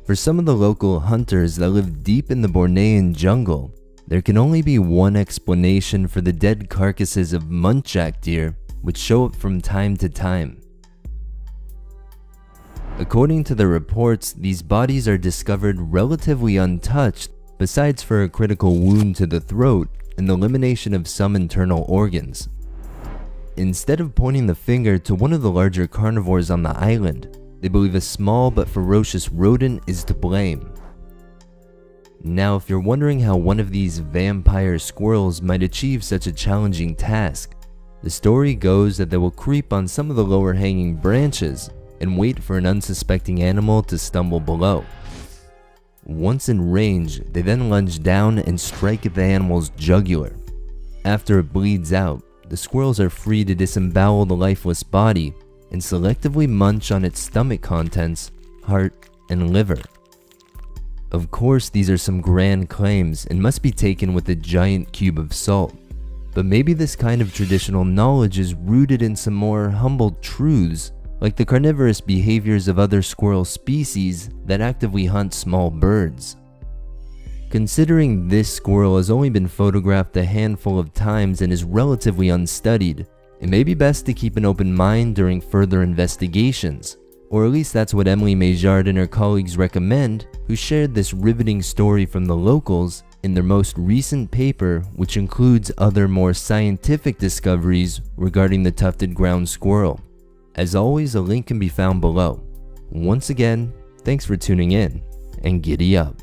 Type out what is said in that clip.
For some of the local hunters that live deep in the Bornean jungle, there can only be one explanation for the dead carcasses of muntjac deer, which show up from time to time. According to the reports, these bodies are discovered relatively untouched, besides for a critical wound to the throat and the elimination of some internal organs. Instead of pointing the finger to one of the larger carnivores on the island, they believe a small but ferocious rodent is to blame. Now, if you're wondering how one of these vampire squirrels might achieve such a challenging task, the story goes that they will creep on some of the lower hanging branches and wait for an unsuspecting animal to stumble below. Once in range, they then lunge down and strike at the animal's jugular. After it bleeds out, the squirrels are free to disembowel the lifeless body and selectively munch on its stomach contents, heart, and liver. Of course, these are some grand claims and must be taken with a giant cube of salt, but maybe this kind of traditional knowledge is rooted in some more humble truths, like the carnivorous behaviors of other squirrel species that actively hunt small birds. Considering this squirrel has only been photographed a handful of times and is relatively unstudied, it may be best to keep an open mind during further investigations, or at least that's what Emily Méjard and her colleagues recommend, who shared this riveting story from the locals in their most recent paper, which includes other more scientific discoveries regarding the tufted ground squirrel. As always, a link can be found below. Once again, thanks for tuning in, and giddy up.